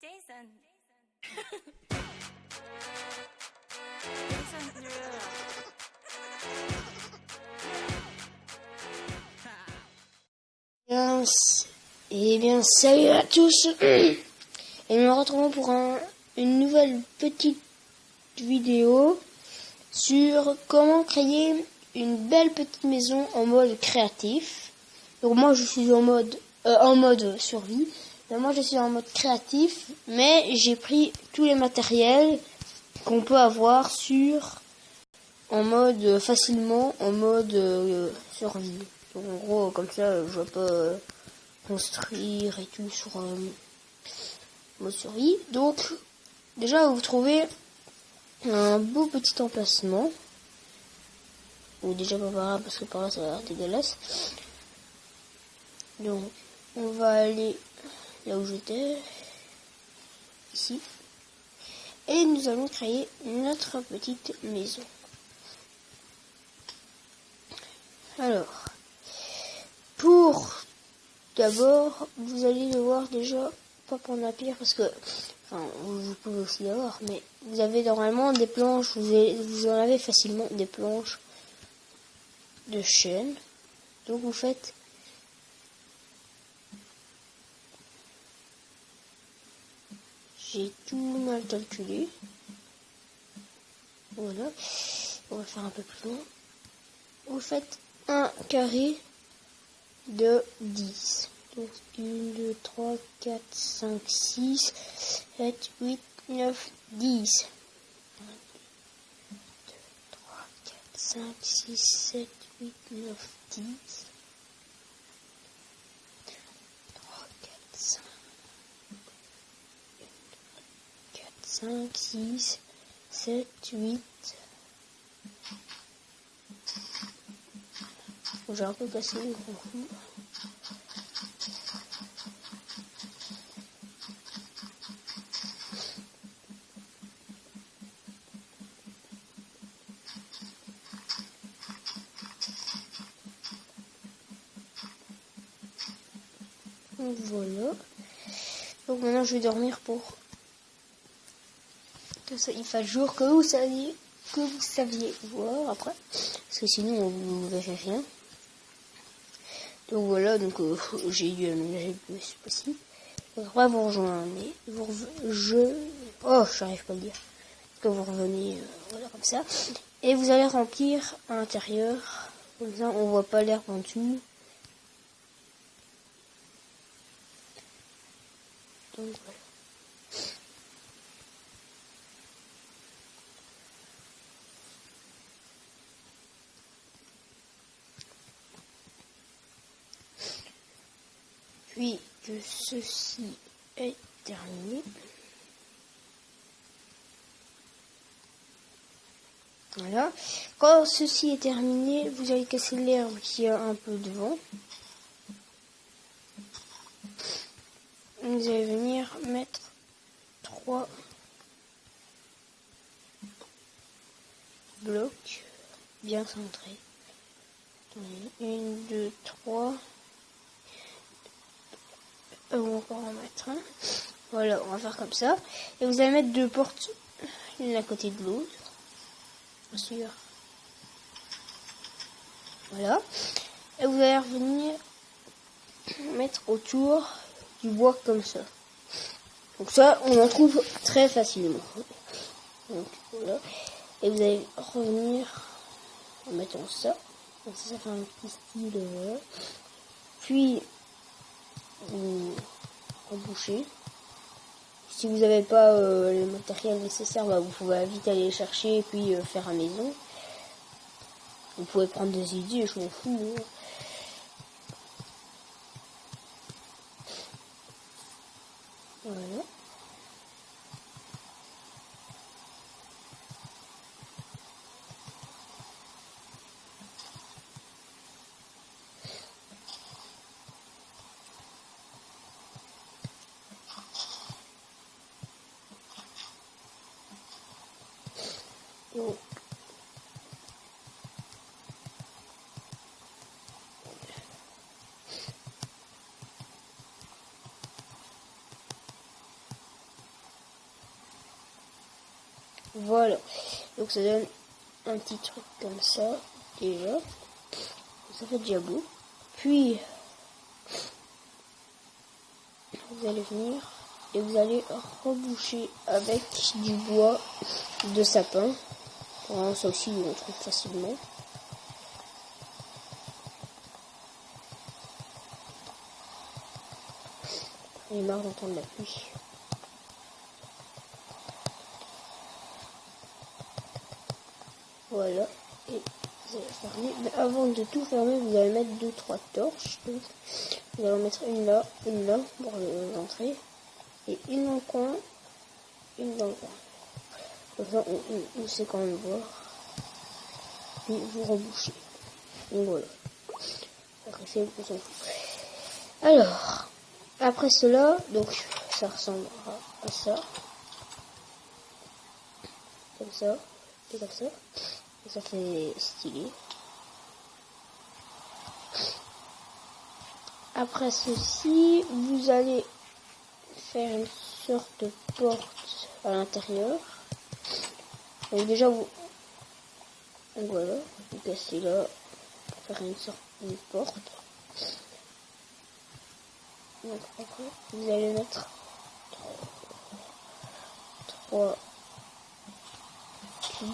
Jason. Jason Derulo. Bien, salut à tous. Et nous nous retrouvons pour une nouvelle petite vidéo sur comment créer une belle petite maison en mode créatif. Donc moi je suis en mode survie. Et moi je suis en mode créatif, mais j'ai pris tous les matériels qu'on peut avoir en mode facilement en mode survie. Donc en gros comme ça je peux construire et tout sur mode survie. Donc déjà vous trouvez un beau petit emplacement, ou déjà pas par là parce que par là ça va être dégueulasse. Donc on va aller là où j'étais, ici, et nous allons créer notre petite maison. Alors d'abord vous allez devoir déjà pas prendre la pierre parce que vous pouvez aussi l'avoir, mais vous avez normalement des planches, vous en avez facilement des planches de chêne. Donc vous faites j'ai tout mal calculé. Voilà, on va faire un peu plus long. Vous faites un carré de 10. Donc 1, 2, 3, 4, 5, 6, 7, 8, 9, 10. 1, 2, 3, 4, 5, 6, 7, 8, 9, 10. 3, 4, 5, 4, 5, 6, 7, 8. J'ai un peu cassé le gros coup. Donc voilà. Donc maintenant je vais dormir pour que ça il fasse jour, que vous saviez voir après. Parce que sinon vous ne verrez rien. Donc voilà, donc j'ai dû aménager le plus possible. Donc après vous rejoignez, j'arrive pas à le dire. Que vous revenez, voilà comme ça. Et vous allez remplir à l'intérieur. Comme ça on voit pas l'herbe en dessous. Donc voilà. Puis que ceci est terminé. Voilà. Quand ceci est terminé, vous allez casser l'herbe qui a un peu devant. Vous allez venir mettre 3 blocs bien centrés. 1, 2, 3. On va encore en mettre un. Voilà, on va faire comme ça. Et vous allez mettre 2 portes, l'une à côté de l'autre. Bien sûr. Voilà. Et vous allez revenir mettre autour du bois comme ça. Donc ça, on en trouve très facilement. Donc voilà. Et vous allez revenir en mettant ça. Donc ça fait un petit style. Voilà. Puis vous embouchez. Si vous n'avez pas le matériel nécessaire, vous pouvez vite aller les chercher et puis faire à maison. Vous pouvez prendre des idées, je m'en fous. Hein. Voilà. Donc, Voilà. Donc ça donne un petit truc comme ça, déjà. Ça fait déjà beau. Puis, vous allez venir et vous allez reboucher avec du bois de sapin. Voilà, ça aussi, on trouve facilement. J'ai marre d'entendre la pluie. Voilà. Et vous allez fermer. Mais avant de tout fermer, vous allez mettre 2-3 torches. Donc, vous allez en mettre une là pour l'entrée. Et une dans le coin, une dans le coin. Comme ça, on sait quand même voir. Puis vous rebouchez. Donc voilà. Après, c'est on s'en fout. Alors, après cela, donc ça ressemblera à ça. Comme ça. Et comme ça. Et ça fait stylé. Après ceci, vous allez faire une sorte de porte à l'intérieur. Donc déjà vous, donc voilà, vous cassez là pour faire une sorte de porte. Donc après vous allez mettre 3 cubes.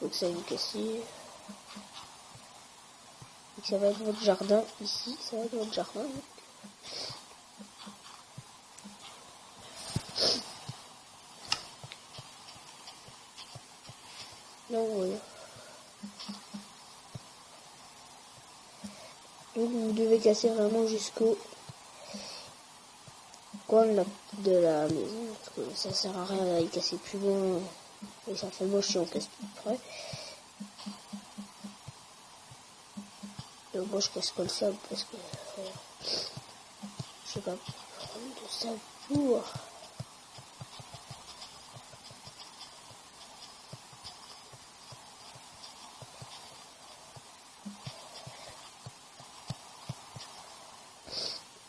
Donc ça va vous casser. Donc ça va être votre jardin ici, ça va être votre jardin. Donc voilà. Donc vous devez casser vraiment jusqu'au coin de la maison. Parce que ça sert à rien d'aller casser plus loin. Et ça fait moche si on casse tout près. Donc moi je casse comme ça parce que je sais pas prendre de ça pour.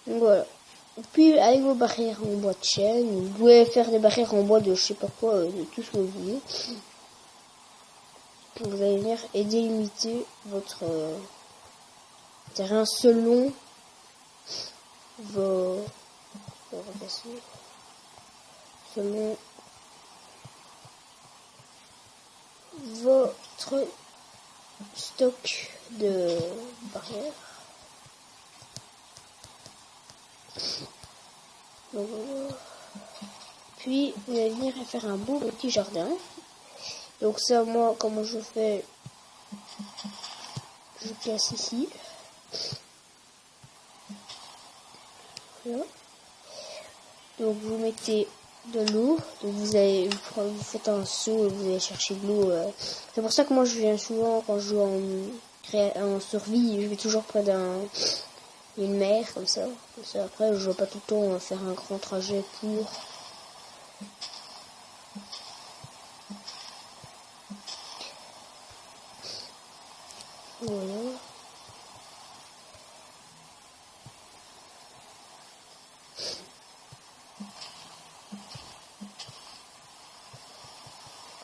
Donc voilà. Puis avec vos barrières en bois de chêne, vous pouvez faire des barrières en bois de je sais pas quoi, de tout ce que vous voulez. Vous allez venir et délimiter votre terrain selon vos selon votre stock de barrières. Donc, puis vous allez venir et faire un beau petit jardin. Donc ça, moi, comment je fais, je casse ici. Voilà. Donc vous mettez de l'eau. Donc vous faites un seau et vous allez chercher de l'eau. C'est pour ça que moi je viens souvent quand je joue en survie, je vais toujours près d'une mer comme ça. Après je ne dois pas tout le temps faire un grand trajet pour. Voilà.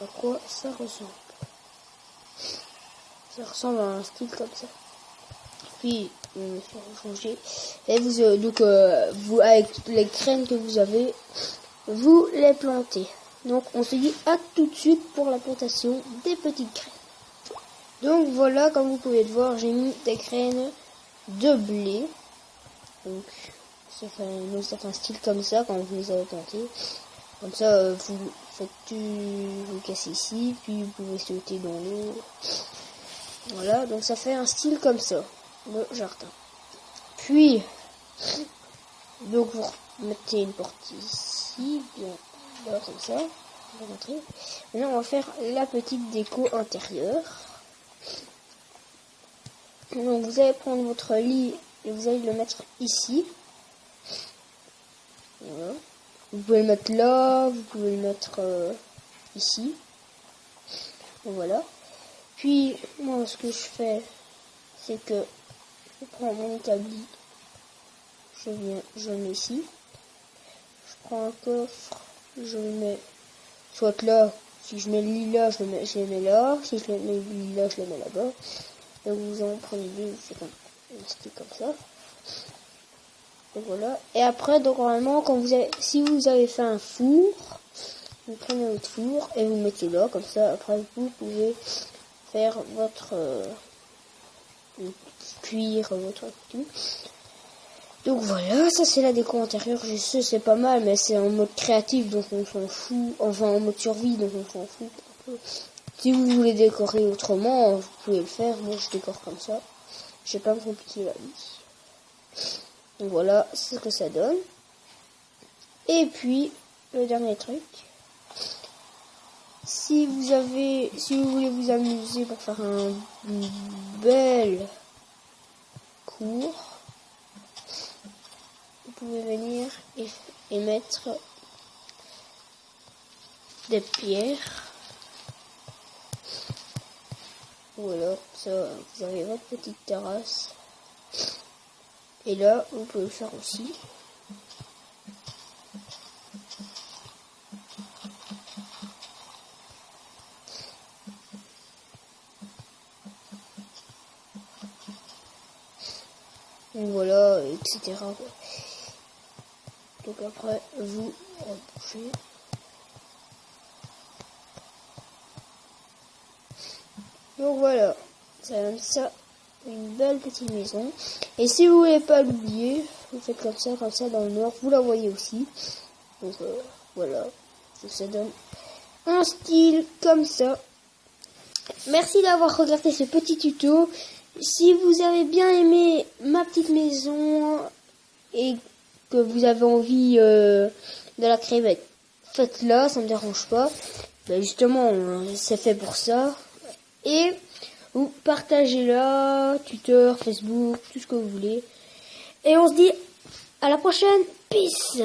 À quoi ça ressemble? Ça ressemble à un style comme ça. Puis changer. Et vous avec les graines que vous avez, vous les plantez. Donc on se dit à tout de suite pour la plantation des petites graines. Donc voilà, comme vous pouvez le voir, j'ai mis des graines de blé. Donc ça fait un style comme ça quand vous les avez plantées. Comme ça, vous cassez ici, puis vous pouvez sauter dans l'eau. Voilà, donc ça fait un style comme ça, le jardin. Puis, donc vous mettez une porte ici, bien là, comme ça. On va rentrer. Maintenant, on va faire la petite déco intérieure. Donc vous allez prendre votre lit et vous allez le mettre ici. Voilà. Vous pouvez le mettre là, vous pouvez le mettre ici. Donc voilà. Puis moi ce que je fais, c'est que je prends mon établi, je le mets ici. Je prends un coffre, je le mets soit là, si je mets le lilas, je les mets là, si je mets le lilas, je les mets là-bas. Donc vous en prenez deux, c'est comme ça. Donc voilà. Et après, donc normalement, si vous avez fait un four, vous prenez votre four et vous mettez là, comme ça. Après, vous pouvez faire votre cuire votre tout. Donc voilà, ça c'est la déco intérieure. Je sais, c'est pas mal, mais c'est en mode créatif, donc on s'en fout. Enfin, en mode survie, donc on s'en fout. Si vous voulez décorer autrement, vous pouvez le faire. Moi, je décore comme ça. Je vais pas me compliquer la vie. Donc voilà, c'est ce que ça donne. Et puis, le dernier truc. Si vous voulez vous amuser pour faire un bel cours, vous pouvez venir et mettre des pierres. Voilà, ça, vous avez votre petite terrasse. Et là, vous pouvez le faire aussi. Donc voilà, etc. Donc après, vous rebouchez. Donc voilà, ça donne ça, une belle petite maison. Et si vous voulez pas l'oublier, vous faites comme ça dans le noir, vous la voyez aussi. Donc voilà, ça donne un style comme ça. Merci d'avoir regardé ce petit tuto. Si vous avez bien aimé ma petite maison et que vous avez envie de la créer, bah, faites-la, ça me dérange pas. Bah, justement, c'est fait pour ça. Et vous partagez-la, Twitter, Facebook, tout ce que vous voulez. Et on se dit à la prochaine. Peace.